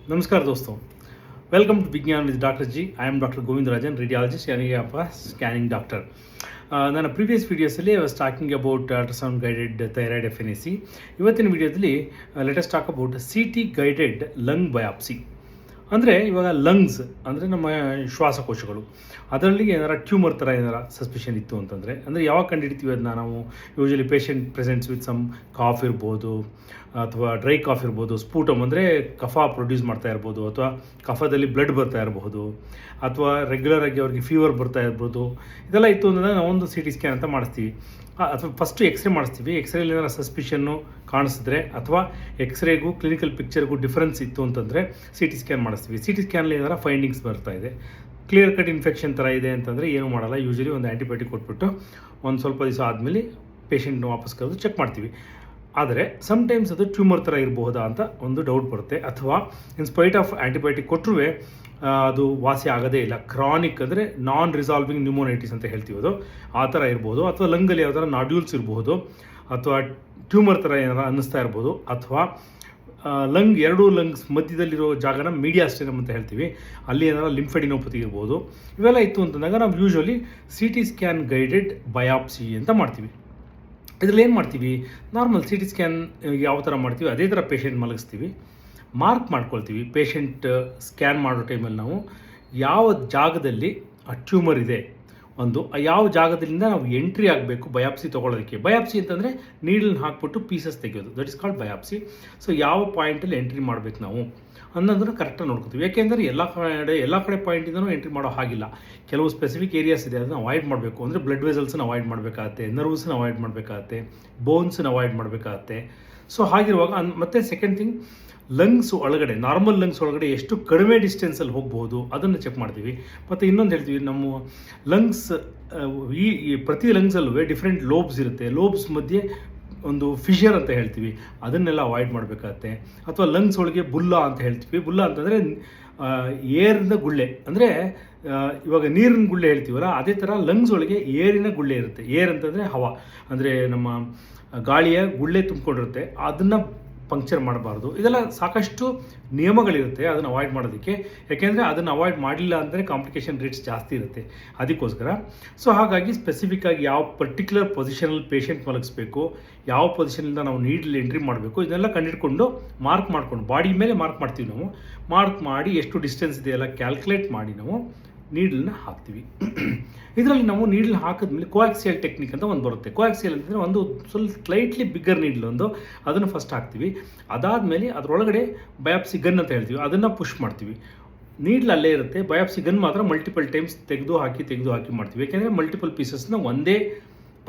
नमस्कार दोस्तों, welcome to Vigyan with doctor G. I am doctor Govindarajan, radiologist यानी आपका स्कैनिंग डॉक्टर. ನನ್ನ ಪ್ರೀವಿಯಸ್ ವೀಡಿಯೋಸಲ್ಲಿ I was talking about ultrasound guided thyroid FNAC. ಇವತ್ತಿನ ವೀಡಿಯೋದಲ್ಲಿ let's talk about CT guided lung biopsy. ಅಂದರೆ ಇವಾಗ ಲಂಗ್ಸ್ ಅಂದರೆ ನಮ್ಮ ಶ್ವಾಸಕೋಶಗಳು, ಅದರಲ್ಲಿ ಏನಾರ ಟ್ಯೂಮರ್ ಥರ ಏನಾರ ಸಸ್ಪಿಷನ್ ಇತ್ತು ಅಂತಂದರೆ, ಅಂದರೆ ಯಾವಾಗ ಕಂಡುಹಿಡ್ತೀವಿ ಅದನ್ನ ನಾವು usually patient presents with some cough ಇರ್ಬೋದು, ಅಥವಾ ಡ್ರೈ ಕಾಫ್ ಇರ್ಬೋದು, ಸ್ಪೂಟಮ್ ಅಂದರೆ ಕಫ ಪ್ರೊಡ್ಯೂಸ್ ಮಾಡ್ತಾ ಇರ್ಬೋದು, ಅಥವಾ ಕಫದಲ್ಲಿ ಬ್ಲಡ್ ಬರ್ತಾ ಇರಬಹುದು, ಅಥವಾ ರೆಗ್ಯುಲರಾಗಿ ಅವ್ರಿಗೆ ಫೀವರ್ ಬರ್ತಾ ಇರ್ಬೋದು. ಇದೆಲ್ಲ ಇತ್ತು ಅಂದರೆ ನಾವೊಂದು CT ಸ್ಕ್ಯಾನ್ ಅಂತ ಮಾಡಿಸ್ತೀವಿ, ಅಥವಾ ಫಸ್ಟು ಎಕ್ಸ್ರೇ ಮಾಡಿಸ್ತೀವಿ. ಎಕ್ಸ್ರೇಲಿ ಏನಾರ ಸಸ್ಪಿಷನ್ನು ಕಾಣಿಸಿದ್ರೆ, ಅಥವಾ ಎಕ್ಸ್ರೇಗೂ ಕ್ಲಿನಿಕಲ್ ಪಿಕ್ಚರ್ಗೂ ಡಿಫ್ರೆನ್ಸ್ ಇತ್ತು ಅಂತಂದರೆ CT ಸ್ಕ್ಯಾನ್ ಮಾಡಿಸ್ತೀವಿ. CT ಸ್ಕ್ಯಾನಲ್ಲಿ ಏನಾರ ಫೈಂಡಿಂಗ್ಸ್ ಬರ್ತಾ ಇದೆ, ಕ್ಲಿಯರ್ ಕಟ್ ಇನ್ಫೆಕ್ಷನ್ ಥರ ಇದೆ ಅಂತಂದರೆ ಏನೂ ಮಾಡಲ್ಲ. ಯೂಶಲಿ ಒಂದು ಆ್ಯಂಟಿಬಯೋಟಿಕ್ ಕೊಟ್ಬಿಟ್ಟು ಒಂದು ಸ್ವಲ್ಪ ದಿವಸ ಆದಮೇಲೆ ಪೇಷಂಟ್ನ ವಾಪಸ್ ಕರೆದು ಚೆಕ್ ಮಾಡ್ತೀವಿ. ಆದರೆ ಸಮ್ಟೈಮ್ಸ್ ಅದು ಟ್ಯೂಮರ್ ಥರ ಇರಬಹುದಾ ಅಂತ ಒಂದು ಡೌಟ್ ಬರುತ್ತೆ, ಅಥವಾ ಇನ್ ಸ್ಪೈಟ್ ಆಫ್ ಆ್ಯಂಟಿಬಯೋಟಿಕ್ ಕೊಟ್ಟರೂ ಅದು ವಾಸಿ ಆಗೋದೇ ಇಲ್ಲ. ಕ್ರಾನಿಕ್ ಅಂದರೆ ನಾನ್ ರಿಸಾಲ್ವಿಂಗ್ ನ್ಯೂಮೋನೈಟಿಸ್ ಅಂತ ಹೇಳ್ತೀವಿ, ಅದು ಆ ಥರ ಇರ್ಬೋದು. ಅಥವಾ ಲಂಗಲ್ಲಿ ಯಾವ ಥರ ನಾಡ್ಯೂಲ್ಸ್ ಇರ್ಬೋದು, ಅಥವಾ ಟ್ಯೂಮರ್ ಥರ ಏನಾರ ಅನ್ನಿಸ್ತಾ ಇರ್ಬೋದು, ಅಥವಾ ಎರಡೂ ಲಂಗ್ಸ್ ಮಧ್ಯದಲ್ಲಿರೋ ಜಾಗನ ಮೀಡಿಯಾಸ್ಟೆನಮ್ ಅಂತ ಹೇಳ್ತೀವಿ, ಅಲ್ಲಿ ಏನಾರ ಲಿಂಫೆಡಿನೋಪತಿ ಇರ್ಬೋದು. ಇವೆಲ್ಲ ಇತ್ತು ಅಂತಂದಾಗ ನಾವು usually CT scan guided biopsy ಅಂತ ಮಾಡ್ತೀವಿ. ಇದರಲ್ಲಿ ಏನು ಮಾಡ್ತೀವಿ, ನಾರ್ಮಲ್ CT ಸ್ಕ್ಯಾನ್ ಯಾವ ಥರ ಮಾಡ್ತೀವಿ ಅದೇ ಥರ ಪೇಷಂಟ್ ಮಲಗಿಸ್ತೀವಿ, ಮಾರ್ಕ್ ಮಾಡ್ಕೊಳ್ತೀವಿ. ಪೇಷಂಟ್ ಸ್ಕ್ಯಾನ್ ಮಾಡೋ ಟೈಮಲ್ಲಿ ನಾವು ಯಾವ ಜಾಗದಲ್ಲಿ ಆ ಟ್ಯೂಮರ್ ಇದೆ, ಯಾವ ಜಾಗದಿಂದ ನಾವು ಎಂಟ್ರಿ ಆಗಬೇಕು ಬಯಾಪ್ಸಿ ತೊಗೊಳ್ಳೋದಕ್ಕೆ. ಬಯಾಪ್ಸಿ ಅಂತಂದರೆ ನೀಡಲ್ನ ಹಾಕ್ಬಿಟ್ಟು ಪೀಸಸ್ ತೆಗೆಯೋದು, that is called biopsy. So ಯಾವ ಪಾಯಿಂಟಲ್ಲಿ ಎಂಟ್ರಿ ಮಾಡಬೇಕು ನಾವು ಅನ್ನೋದನ್ನು ಕರೆಕ್ಟಾಗಿ ನೋಡ್ಕೊತೀವಿ. ಯಾಕೆಂದರೆ ಎಲ್ಲ ಕಡೆ ಪಾಯಿಂಟಿಂದನೂ ಎಂಟ್ರಿ ಮಾಡೋ ಹಾಗಿಲ್ಲ. ಕೆಲವು ಸ್ಪೆಸಿಫಿಕ್ ಏರಿಯಾಸ್ ಇದೆ, ಅದನ್ನು ಅವಾಯ್ಡ್ ಮಾಡಬೇಕು. ಅಂದರೆ ಬ್ಲಡ್ ವೆಸಲ್ಸನ್ನ ಅವಾಯ್ಡ್ ಮಾಡಬೇಕಾಗತ್ತೆ, ನರ್ವ್ಸನ್ನ ಅವಾಯ್ಡ್ ಮಾಡಬೇಕಾಗತ್ತೆ, ಬೋನ್ಸನ್ನ ಅವಾಯ್ಡ್ ಮಾಡಬೇಕಾಗತ್ತೆ. ಸೊ ಹಾಗಿರುವಾಗ ಮತ್ತೆ ಸೆಕೆಂಡ್ ಥಿಂಗ್, ಲಂಗ್ಸ್ ಒಳಗಡೆ, ನಾರ್ಮಲ್ ಲಂಗ್ಸ್ ಒಳಗಡೆ ಎಷ್ಟು ಕಡಿಮೆ ಡಿಸ್ಟೆನ್ಸಲ್ಲಿ ಹೋಗ್ಬೋದು ಅದನ್ನು ಚೆಕ್ ಮಾಡ್ತೀವಿ. ಮತ್ತು ಇನ್ನೊಂದು ಹೇಳ್ತೀವಿ, ನಮ್ಮ ಲಂಗ್ಸ್ ಈ ಪ್ರತಿ ಲಂಗ್ಸಲ್ಲೂ ಡಿಫ್ರೆಂಟ್ ಲೋಬ್ಸ್ ಇರುತ್ತೆ. ಲೋಬ್ಸ್ ಮಧ್ಯೆ ಒಂದು ಫಿಷರ್ ಅಂತ ಹೇಳ್ತೀವಿ, ಅದನ್ನೆಲ್ಲ ಅವಾಯ್ಡ್ ಮಾಡಬೇಕಾಗತ್ತೆ. ಅಥವಾ ಲಂಗ್ಸ್ ಒಳಗೆ ಬುಲ್ಲ ಅಂತ ಹೇಳ್ತೀವಿ. ಬುಲ್ಲ ಅಂತಂದರೆ ಏರಿನ ಗುಳ್ಳೆ, ಅಂದರೆ ಇವಾಗ ನೀರಿನ ಗುಳ್ಳೆ ಹೇಳ್ತೀವಲ್ಲ, ಅದೇ ಥರ ಲಂಗ್ಸ್ ಒಳಗೆ ಏರಿನ ಗುಳ್ಳೆ ಇರುತ್ತೆ. ಏರ್ ಅಂತಂದರೆ ಹವಾ, ಅಂದರೆ ನಮ್ಮ ಗಾಳಿಯ ಗುಳ್ಳೆ ತುಂಬಿಕೊಂಡಿರುತ್ತೆ, ಅದನ್ನು ಪಂಕ್ಚರ್ ಮಾಡಬಾರ್ದು. ಇದೆಲ್ಲ ಸಾಕಷ್ಟು ನಿಯಮಗಳಿರುತ್ತೆ ಅದನ್ನು ಅವಾಯ್ಡ್ ಮಾಡೋದಕ್ಕೆ. ಯಾಕೆಂದರೆ ಅದನ್ನು ಅವಾಯ್ಡ್ ಮಾಡಲಿಲ್ಲ ಅಂದರೆ ಕಾಂಪ್ಲಿಕೇಶನ್ ರೇಟ್ಸ್ ಜಾಸ್ತಿ ಇರುತ್ತೆ, ಅದಕ್ಕೋಸ್ಕರ. ಸೊ ಹಾಗಾಗಿ ಸ್ಪೆಸಿಫಿಕ್ಕಾಗಿ ಯಾವ ಪರ್ಟಿಕ್ಯುಲರ್ ಪೊಸಿಷನಲ್ಲಿ ಪೇಷಂಟ್ ಮಲಗಿಸ್ಬೇಕು, ಯಾವ ಪೊಸಿಷನಿಂದ ನಾವು ನೀಡಲ್ಲಿ ಎಂಟ್ರಿ ಮಾಡಬೇಕು, ಇದನ್ನೆಲ್ಲ ಕಂಡುಹಿಡ್ಕೊಂಡು ಮಾರ್ಕ್ ಮಾಡ್ಕೊಂಡು, ಬಾಡಿ ಮೇಲೆ ಮಾರ್ಕ್ ಮಾಡ್ತೀವಿ ನಾವು. ಮಾರ್ಕ್ ಮಾಡಿ ಎಷ್ಟು ಡಿಸ್ಟೆನ್ಸ್ ಇದೆಯಲ್ಲ ಕ್ಯಾಲ್ಕುಲೇಟ್ ಮಾಡಿ ನಾವು ನೀಡಲ್ನ ಹಾಕ್ತೀವಿ. ಇದರಲ್ಲಿ ನಾವು ನೀಡಲ್ ಹಾಕಿದ್ಮೇಲೆ ಕೋಆಕ್ಸಿಯಲ್ ಟೆಕ್ನಿಕ್ ಅಂತ ಒಂದು ಬರುತ್ತೆ. ಕೋಆಕ್ಸಿಯಲ್ ಅಂತಂದರೆ ಒಂದು ಸ್ವಲ್ಪ ಸ್ಲೈಟ್ಲಿ ಬಿಗ್ಗರ್ ನೀಡಲ್ ಅದನ್ನು ಫಸ್ಟ್ ಹಾಕ್ತೀವಿ. ಅದಾದಮೇಲೆ ಅದರೊಳಗಡೆ ಬಯಾಪ್ಸಿ ಗನ್ ಅಂತ ಹೇಳ್ತೀವಿ, ಅದನ್ನು ಪುಷ್ ಮಾಡ್ತೀವಿ. ನೀಡಲ್ ಅಲ್ಲೇ ಇರುತ್ತೆ, ಬಯಾಪ್ಸಿ ಗನ್ ಮಾತ್ರ ಮಲ್ಟಿಪಲ್ ಟೈಮ್ಸ್ ತೆಗೆದು ಹಾಕಿ ಮಾಡ್ತೀವಿ. ಯಾಕೆಂದರೆ ಮಲ್ಟಿಪಲ್ ಪೀಸಸ್ನ ಒಂದೇ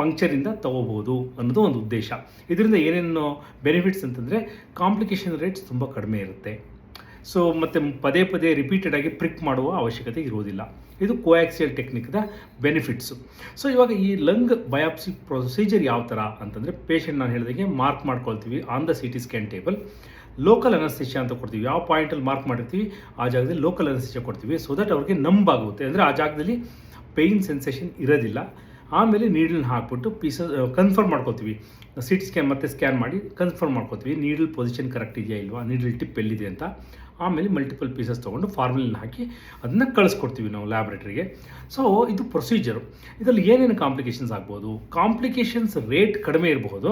ಪಂಕ್ಚರಿಂದ ತಗೋಬೋದು ಅನ್ನೋದು ಒಂದು ಉದ್ದೇಶ. ಇದರಿಂದ ಏನೇನು ಬೆನಿಫಿಟ್ಸ್ ಅಂತಂದರೆ ಕಾಂಪ್ಲಿಕೇಶನ್ ರೇಟ್ಸ್ ತುಂಬ ಕಡಿಮೆ ಇರುತ್ತೆ. ಸೊ ಮತ್ತು ಪದೇ ರಿಪೀಟೆಡ್ ಆಗಿ ಪ್ರಿಕ್ ಮಾಡುವ ಅವಶ್ಯಕತೆ ಇರೋದಿಲ್ಲ. ಇದು ಕೋಆಕ್ಸಿಯಲ್ ಟೆಕ್ನಿಕ್ದ ಬೆನಿಫಿಟ್ಸು. ಸೊ ಇವಾಗ ಈ ಲಂಗ್ ಬಯಾಪ್ಸಿ ಪ್ರೊಸೀಜರ್ ಯಾವ ಥರ ಅಂತಂದರೆ, ಪೇಷಂಟ್ ನಾನು ಹೇಳಿದಾಗೆ ಮಾರ್ಕ್ ಮಾಡ್ಕೊಳ್ತೀವಿ on the CT scan table. Local anaesthesia ಅಂತ ಕೊಡ್ತೀವಿ. ಯಾವ ಪಾಯಿಂಟಲ್ಲಿ ಮಾರ್ಕ್ ಮಾಡಿರ್ತೀವಿ ಆ ಜಾಗದಲ್ಲಿ ಲೋಕಲ್ ಅನಸ್ತೇಷಿಯಾ ಕೊಡ್ತೀವಿ, ಸೊ ದಟ್ ಅವ್ರಿಗೆ ನಂಬಾಗುತ್ತೆ, ಅಂದರೆ ಆ ಜಾಗದಲ್ಲಿ ಪೇಯ್ನ್ ಸೆನ್ಸೇಷನ್ ಇರೋದಿಲ್ಲ. ಆಮೇಲೆ ನೀಡಲ್ನ ಹಾಕ್ಬಿಟ್ಟು ಕನ್ಫರ್ಮ್ ಮಾಡ್ಕೊತೀವಿ. CT ಸ್ಕ್ಯಾನ್ ಮತ್ತೆ ಸ್ಕ್ಯಾನ್ ಮಾಡಿ ಕನ್ಫರ್ಮ್ ಮಾಡ್ಕೊತೀವಿ ನೀಡಲ್ ಪೊಸಿಷನ್ ಕರೆಕ್ಟ್ ಇದೆಯಾ ಇಲ್ವಾ, ನೀಡಲ್ ಟಿಪ್ ಎಲ್ಲಿದೆ ಅಂತ. ಆಮೇಲೆ ಮಲ್ಟಿಪಲ್ ಪೀಸಸ್ ತೊಗೊಂಡು ಫಾರ್ಮುಲಿನ ಹಾಕಿ ಅದನ್ನು ಕಳಿಸ್ಕೊಡ್ತೀವಿ ನಾವು ಲ್ಯಾಬ್ರೇಟ್ರಿಗೆ. ಸೊ ಇದು ಪ್ರೊಸೀಜರು. ಇದರಲ್ಲಿ ಏನೇನು ಕಾಂಪ್ಲಿಕೇಶನ್ಸ್ ಆಗ್ಬೋದು, ಕಾಂಪ್ಲಿಕೇಶನ್ಸ್ ರೇಟ್ ಕಡಿಮೆ ಇರಬಹುದು,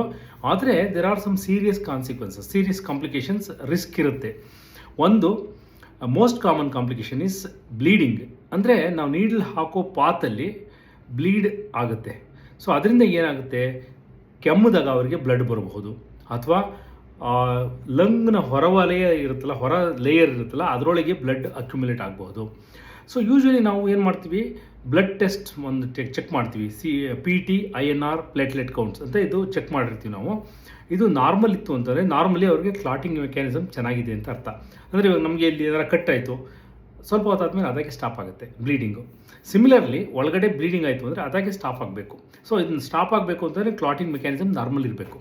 ಆದರೆ there are some serious consequences, serious complications risk ಇರುತ್ತೆ. ಒಂದು most common complication is bleeding. ಅಂದರೆ ನಾವು ನೀಡಲ್ ಹಾಕೋ ಪಾತಲ್ಲಿ ಬ್ಲೀಡ್ ಆಗುತ್ತೆ. ಸೊ ಅದರಿಂದ ಏನಾಗುತ್ತೆ, ಕೆಮ್ಮದಾಗ ಅವರಿಗೆ ಬ್ಲಡ್ ಬರಬಹುದು, ಅಥವಾ ಲಂಗ್ನ ಹೊರವಲಯ ಇರುತ್ತಲ್ಲ, ಹೊರ ಲೇಯರ್ ಇರುತ್ತಲ್ಲ, ಅದರೊಳಗೆ ಬ್ಲಡ್ ಅಕ್ಯುಮುಲೇಟ್ ಆಗಬಹುದು. ಸೊ ಯೂಶ್ವಲಿ ನಾವು ಏನು ಮಾಡ್ತೀವಿ, ಬ್ಲಡ್ ಟೆಸ್ಟ್ ಒಂದು ಚೆಕ್ ಮಾಡ್ತೀವಿ. PT INR ಪ್ಲೇಟ್ಲೆಟ್ ಕೌಂಟ್ಸ್ ಅಂತ ಇದು ಚೆಕ್ ಮಾಡಿರ್ತೀವಿ ನಾವು. ಇದು ನಾರ್ಮಲ್ ಇತ್ತು ಅಂತಂದರೆ ನಾರ್ಮಲಿ ಅವ್ರಿಗೆ ಕ್ಲಾಟಿಂಗ್ ಮೆಕ್ಯಾನಿಸಮ್ ಚೆನ್ನಾಗಿದೆ ಅಂತ ಅರ್ಥ. ಅಂದರೆ ಇವಾಗ ನಮಗೆ ಇಲ್ಲಿ ಏನಾರ ಕಟ್ಟಾಯಿತು, ಸ್ವಲ್ಪ ಹೊತ್ತಾದ್ಮೇಲೆ ಅದಕ್ಕೆ ಸ್ಟಾಪ್ ಆಗುತ್ತೆ ಬ್ಲೀಡಿಂಗು. ಸಿಮಿಲರ್ಲಿ ಒಳಗಡೆ ಬ್ಲೀಡಿಂಗ್ ಆಯಿತು ಅಂದರೆ ಅದಕ್ಕೆ ಸ್ಟಾಪ್ ಆಗಬೇಕು. ಸೊ ಇದನ್ನು ಸ್ಟಾಪ್ ಆಗಬೇಕು ಅಂತಂದರೆ ಕ್ಲಾಟಿಂಗ್ ಮೆಕ್ಯಾನಿಸಮ್ ನಾರ್ಮಲ್ ಇರಬೇಕು.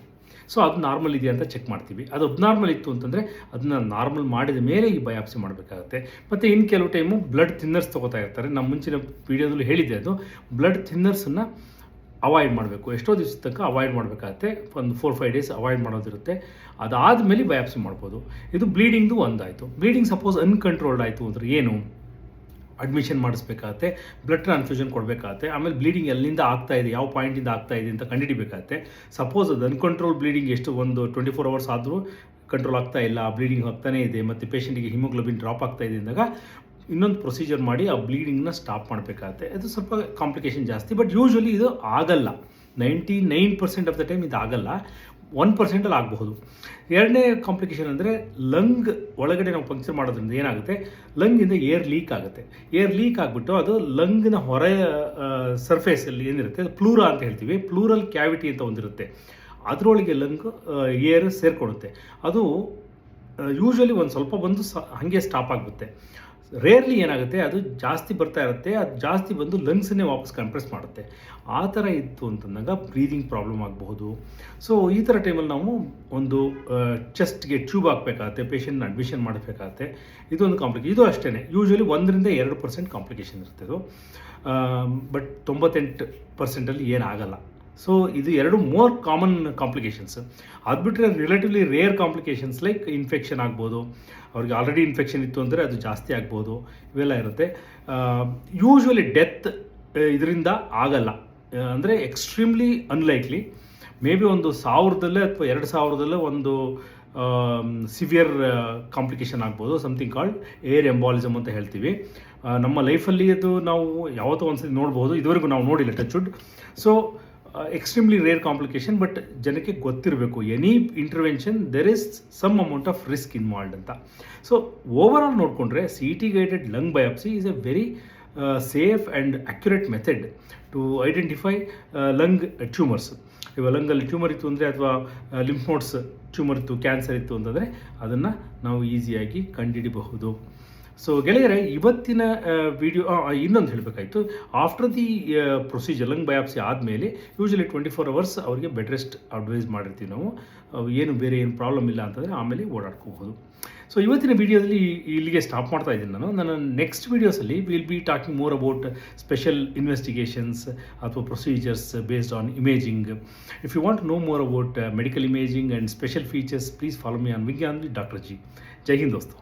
ಸೊ ಅದು ನಾರ್ಮಲ್ ಇದೆಯಾ ಅಂತ ಚೆಕ್ ಮಾಡ್ತೀವಿ. ಅದು ಅಬ್ನಾರ್ಮಲ್ ಇತ್ತು ಅಂತಂದರೆ ಅದನ್ನು ನಾರ್ಮಲ್ ಮಾಡಿದ ಮೇಲೆ ಈ ಬಯಾಪ್ಸಿ ಮಾಡಬೇಕಾಗುತ್ತೆ. ಮತ್ತು ಇನ್ನು ಕೆಲವು ಟೈಮು ಬ್ಲಡ್ ಥಿನ್ನರ್ಸ್ ತೊಗೋತಾ ಇರ್ತಾರೆ. ನಮ್ಮ ಮುಂಚಿನ ವೀಡಿಯೋದಲ್ಲಿ ಹೇಳಿದ್ದೆ, ಅದು ಬ್ಲಡ್ ಥಿನ್ನರ್ಸನ್ನು ಅವಾಯ್ಡ್ ಮಾಡಬೇಕು. ಎಷ್ಟೋ ದಿವಸದ ತನಕ ಅವಾಯ್ಡ್ ಮಾಡಬೇಕಾಗತ್ತೆ. ಒಂದು 4-5 ಡೇಸ್ ಅವಾಯ್ಡ್ ಮಾಡೋದಿರುತ್ತೆ. ಅದಾದಮೇಲೆ ಬಯಾಪ್ಸಿ ಮಾಡ್ಬೋದು. ಇದು ಬ್ಲೀಡಿಂಗ್ದು ಒಂದಾಯಿತು. ಬ್ಲೀಡಿಂಗ್ ಸಪೋಸ್ ಅನ್ಕಂಟ್ರೋಲ್ಡ್ ಆಯಿತು ಅಂದರೆ ಏನು, ಅಡ್ಮಿಷನ್ ಮಾಡಿಸ್ಬೇಕಾಗತ್ತೆ, ಬ್ಲಡ್ ಟ್ರಾನ್ಸ್ಫ್ಯೂಷನ್ ಕೊಡಬೇಕಾಗತ್ತೆ. ಆಮೇಲೆ ಬ್ಲೀಡಿಂಗ್ ಎಲ್ಲಿಂದ ಆಗ್ತಾ ಇದೆ, ಯಾವ ಪಾಯಿಂಟಿಂದ ಆಗ್ತಾ ಇದೆ ಅಂತ ಕಂಡುಹಿಡಿಬೇಕಾಗತ್ತೆ. ಸಪೋಸ್ ಅದು ಅನ್ಕಂಟ್ರೋಲ್ ಬ್ಲೀಡಿಂಗ್ ಎಷ್ಟು ಒಂದು 24 ಅವರ್ಸ್ ಆದರೂ ಕಂಟ್ರೋಲ್ ಆಗ್ತಾ ಇಲ್ಲ, ಬ್ಲೀಡಿಂಗ್ ಆಗ್ತಾನೇ ಇದೆ ಮತ್ತು ಪೇಷಂಟಿಗೆ ಹಿಮೋಗ್ಲೋಬಿನ್ ಡ್ರಾಪ್ ಆಗ್ತಾ ಇದೆ ಅಂದಾಗ ಇನ್ನೊಂದು ಪ್ರೊಸೀಜರ್ ಮಾಡಿ ಆ ಬ್ಲೀಡಿಂಗ್ನ ಸ್ಟಾಪ್ ಮಾಡಬೇಕಾಗತ್ತೆ. ಇದು ಸ್ವಲ್ಪ ಕಾಂಪ್ಲಿಕೇಶನ್ ಜಾಸ್ತಿ, ಬಟ್ ಯೂಶ್ವಲಿ ಇದು ಆಗಲ್ಲ. 99% ಆಫ್ ದ ಟೈಮ್ ಇದು ಆಗಲ್ಲ, 1%ಅಲ್ಲಿ ಆಗಬಹುದು. ಎರಡನೇ ಕಾಂಪ್ಲಿಕೇಶನ್ ಅಂದರೆ ಲಂಗ್ ಒಳಗಡೆ ನಾವು ಪಂಕ್ಚರ್ ಮಾಡೋದ್ರಿಂದ ಏನಾಗುತ್ತೆ, ಲಂಗಿಂದ ಏರ್ ಲೀಕ್ ಆಗುತ್ತೆ. ಏರ್ ಲೀಕ್ ಆಗಿಬಿಟ್ಟು ಅದು ಲಂಗ್ನ ಹೊರ ಸರ್ಫೇಸಲ್ಲಿ ಏನಿರುತ್ತೆ ಅದು ಪ್ಲೂರಾ ಅಂತ ಹೇಳ್ತೀವಿ, ಪ್ಲೂರಲ್ ಕ್ಯಾವಿಟಿ ಅಂತ ಒಂದಿರುತ್ತೆ. ಅದರೊಳಗೆ ಲಂಗ್ ಏರ್ ಸೇರಿಕೊಳ್ಳುತ್ತೆ. ಅದು ಯೂಶ್ವಲಿ ಒಂದು ಸ್ವಲ್ಪ ಬಂದು ಹಾಗೆ ಸ್ಟಾಪ್ ಆಗುತ್ತೆ. ರೇರ್ಲಿ ಏನಾಗುತ್ತೆ, ಅದು ಜಾಸ್ತಿ ಬರ್ತಾ ಇರುತ್ತೆ, ಅದು ಜಾಸ್ತಿ ಬಂದು ಲಂಗ್ಸನ್ನೇ ವಾಪಸ್ ಕಂಪ್ರೆಸ್ ಮಾಡುತ್ತೆ. ಆ ಥರ ಇತ್ತು ಅಂತಂದಾಗ ಬ್ರೀದಿಂಗ್ ಪ್ರಾಬ್ಲಮ್ ಆಗಬಹುದು. ಸೊ ಈ ಥರ ಟೈಮಲ್ಲಿ ನಾವು ಒಂದು ಚೆಸ್ಟ್ಗೆ ಟ್ಯೂಬ್ ಹಾಕಬೇಕಾಗತ್ತೆ, ಪೇಷಂಟ್ನ ಅಡ್ಮಿಷನ್ ಮಾಡಬೇಕಾಗತ್ತೆ. ಇದೊಂದು ಕಾಂಪ್ಲಿಕೇಶನ್. ಇದು ಅಷ್ಟೇ, ಯೂಶ್ವಲಿ 1-2% ಕಾಂಪ್ಲಿಕೇಶನ್ ಇರುತ್ತೆ ಇದು, ಬಟ್ 98%ಅಲ್ಲಿ ಏನಾಗಲ್ಲ. ಸೊ ಇದು ಎರಡು ಮೋರ್ ಕಾಮನ್ ಕಾಂಪ್ಲಿಕೇಶನ್ಸ್. ಅದು ಬಿಟ್ಟರೆ relatively rare complications like infection ಆಗ್ಬೋದು, ಅವ್ರಿಗೆ ಆಲ್ರೆಡಿ ಇನ್ಫೆಕ್ಷನ್ ಇತ್ತು ಅಂದರೆ ಅದು ಜಾಸ್ತಿ ಆಗ್ಬೋದು, ಇವೆಲ್ಲ ಇರುತ್ತೆ. ಯೂಶ್ವಲಿ ಡೆತ್ ಇದರಿಂದ ಆಗಲ್ಲ, ಅಂದರೆ ಎಕ್ಸ್ಟ್ರೀಮ್ಲಿ ಅನ್ಲೈಕ್ಲಿ. ಮೇ ಬಿ ಒಂದು 1000ದಲ್ಲೇ ಅಥವಾ 2000ದಲ್ಲೇ ಒಂದು ಸಿವಿಯರ್ ಕಾಂಪ್ಲಿಕೇಶನ್ ಆಗ್ಬೋದು, ಸಮಥಿಂಗ್ ಕಾಲ್ಡ್ ಏರ್ ಎಂಬಾಲಿಸಮ್ ಅಂತ ಹೇಳ್ತೀವಿ. ನಮ್ಮ ಲೈಫಲ್ಲಿ ಅದು ನಾವು ಯಾವತ್ತೋ ಒಂದ್ಸತಿ ನೋಡ್ಬೋದು, ಇದುವರೆಗೂ ನಾವು ನೋಡಿಲ್ಲ, touch wood. So extremely rare complication, but ಜನಕ್ಕೆ ಗೊತ್ತಿರಬೇಕು any intervention there is some amount of risk involved ಅಂತ. ಸೊ ಓವರಾಲ್ ನೋಡಿಕೊಂಡ್ರೆ CT guided lung biopsy is a very safe and accurate method to identify lung tumours. ಇವಾಗ ಲಂಗಲ್ಲಿ tumour ಇತ್ತು ಅಂದರೆ ಅಥವಾ lymph nodes tumour ಇತ್ತು, ಕ್ಯಾನ್ಸರ್ ಇತ್ತು ಅಂತಂದರೆ ಅದನ್ನು ನಾವು ಈಸಿಯಾಗಿ ಕಂಡುಹಿಡಿಬಹುದು. ಸೊ ಗೆಳೆಯರೆ, ಇವತ್ತಿನ ವಿಡಿಯೋ ಇನ್ನೊಂದು ಹೇಳಬೇಕಾಯಿತು. After the procedure lung biopsy ಆದಮೇಲೆ ಯೂಶ್ವಲಿ 24 ಅವರ್ಸ್ ಅವರಿಗೆ ಬೆಡ್ ರೆಸ್ಟ್ ಅಡ್ವೈಸ್ ಮಾಡಿರ್ತೀವಿ ನಾವು. ಏನು ಬೇರೆ ಏನು ಪ್ರಾಬ್ಲಮ್ ಇಲ್ಲ ಅಂತಂದರೆ ಆಮೇಲೆ ಓಡಾಡ್ಕೋಬಹುದು. ಸೊ ಇವತ್ತಿನ ವಿಡಿಯೋದಲ್ಲಿ ಇಲ್ಲಿಗೆ ಸ್ಟಾಪ್ ಮಾಡ್ತಾ ಇದ್ದೀನಿ ನಾನು. ನನ್ನ ನೆಕ್ಸ್ಟ್ ವೀಡಿಯೋಸಲ್ಲಿ will be talking more about special investigations ಅಥವಾ procedures based on imaging. If you want to know more about medical imaging and special features, please follow me on Vigyan with doctor G. ಜೈ ಹಿಂದ್ ದೋಸ್ತು.